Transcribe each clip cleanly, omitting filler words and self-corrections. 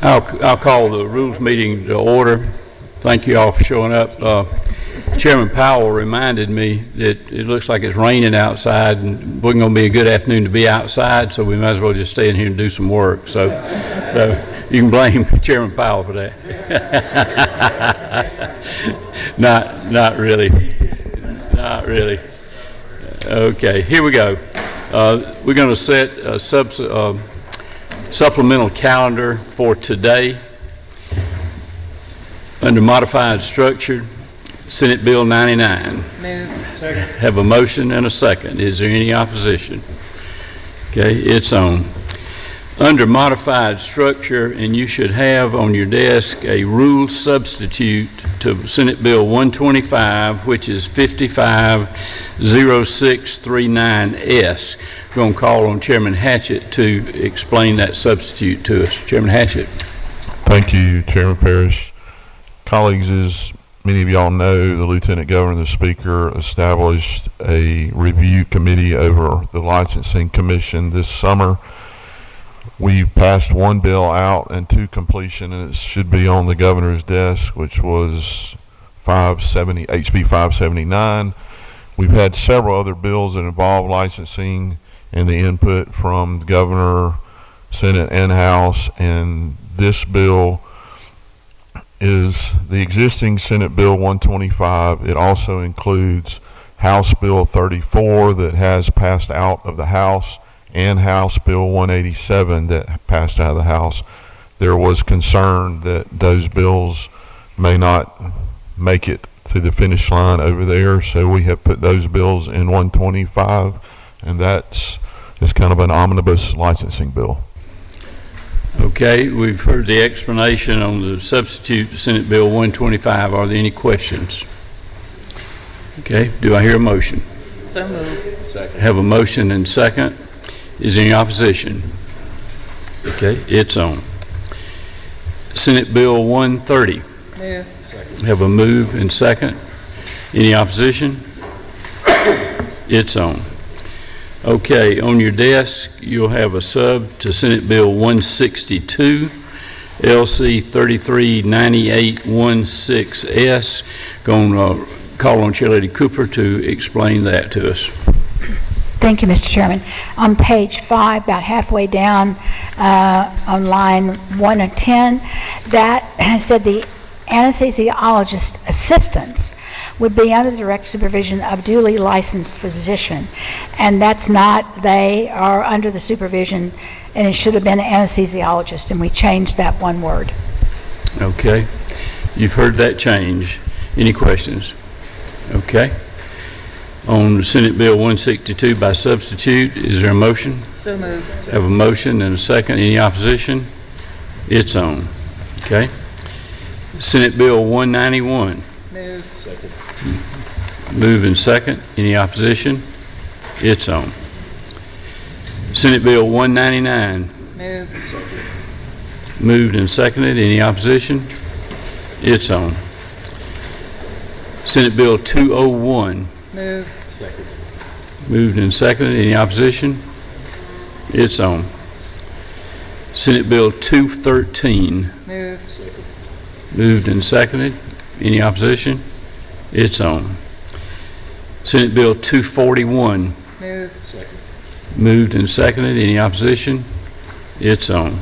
I'll call the rules meeting to order. Thank you all for showing up. Chairman Powell reminded me that it looks like it's raining outside and it wasn't going to be a good afternoon to be outside, so we might as well just stay in here and do some work. So you can blame Chairman Powell for that. Not really. Not really. Okay, here we go. We're going to set a supplemental calendar for today. Under modified structure, Senate Bill 99. Move. Second. Have a motion and a second. Is there any opposition? Okay, it's on. Under modified structure, and you should have on your desk a rule substitute to Senate Bill 125, which is 550639S. We're going to call on Chairman Hatchett to explain that substitute to us. Chairman Hatchett. Thank you, Chairman Parrish. Colleagues, as many of y'all know, the Lieutenant Governor and the Speaker established a review committee over the Licensing Commission this summer. We passed one bill out and to completion, and it should be on the Governor's desk, which was HB 579. We've had several other bills that involve licensing and the input from the Governor, Senate, and House, and this bill is the existing Senate Bill 125. It also includes House Bill 34 that has passed out of the House and House Bill 187 that passed out of the House. There was concern that those bills may not make it to the finish line over there, so we have put those bills in 125, and that's kind of an omnibus licensing bill. Okay, we've heard the explanation on the substitute to Senate Bill 125. Are there any questions? Okay, do I hear a motion? So moved. Second. Have a motion and second. Is there any opposition? Okay, it's on. Senate Bill 130. Move. Second. Have a move and second. Any opposition? It's on. Okay, on your desk, you'll have a sub to Senate Bill 162, LC 339816S. Going to call on Chairlady Cooper to explain that to us. Thank you, Mr. Chairman. On page 5, about halfway down on line 1 of 10, that said the anesthesiologist assistants would be under the direct supervision of duly licensed physician. And that's not, they are under the supervision, and it should have been an anesthesiologist, and we changed that one word. Okay, you've heard that change. Any questions? Okay. On Senate Bill 162 by substitute, is there a motion? So moved. Have a motion and a second. Any opposition? It's on. Okay. Senate Bill 191. Move. Second. Move and second. Any opposition? It's on. Senate Bill 199. Move. Second. Moved and seconded. Any opposition? It's on. Senate Bill 201. Move. Second. Moved and seconded. Any opposition? It's on. Senate Bill 213. Move. Second. Moved and seconded. Any opposition? It's on. Senate Bill 241. Move. Second. Moved and seconded. Any opposition? It's on.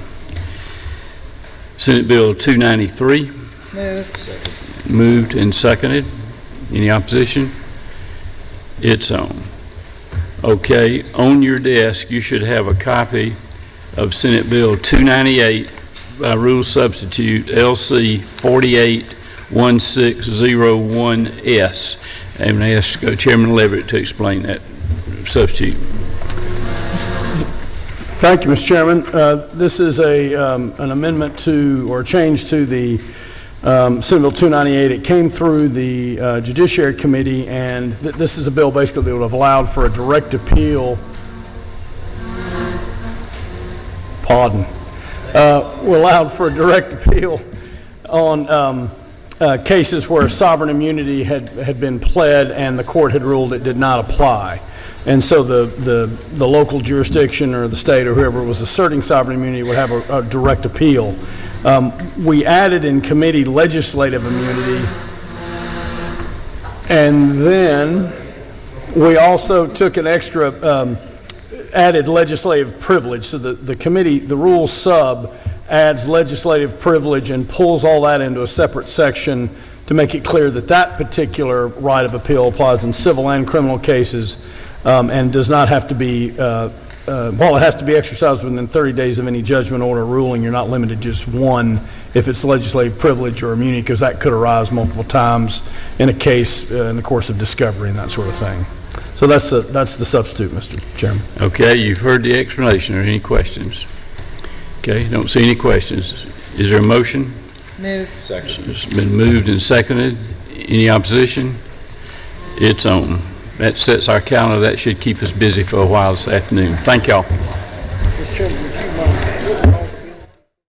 Senate Bill 293. Move. Second. Moved and seconded. Any opposition? It's on. Okay, on your desk, you should have a copy of Senate Bill 298 by rule substitute LC 481601S. I'm going to ask Chairman Leverett to explain that substitute. Thank you, Mr. Chairman. This is an amendment to, or change to the Senate Bill 298. It came through the Judiciary Committee, and this is a bill basically that would have allowed for a direct appeal. Allowed for a direct appeal on cases where sovereign immunity had been pled and the court had ruled it did not apply. And so the local jurisdiction or the state or whoever was asserting sovereign immunity would have a direct appeal. We added in committee legislative immunity, and then we also took an extra, added legislative privilege. So the committee, the rules sub adds legislative privilege and pulls all that into a separate section to make it clear that that particular right of appeal applies in civil and criminal cases, and does not have to be, while it has to be exercised within 30 days of any judgment, order, or ruling, you're not limited to just one if it's legislative privilege or immunity, because that could arise multiple times in a case in the course of discovery and that sort of thing. So that's the substitute, Mr. Chairman. Okay, you've heard the explanation. Are there any questions? Okay, don't see any questions. Is there a motion? Move. It's been moved and seconded. Any opposition? It's on. That sets our calendar. That should keep us busy for a while this afternoon. Thank y'all. Mr. Chairman,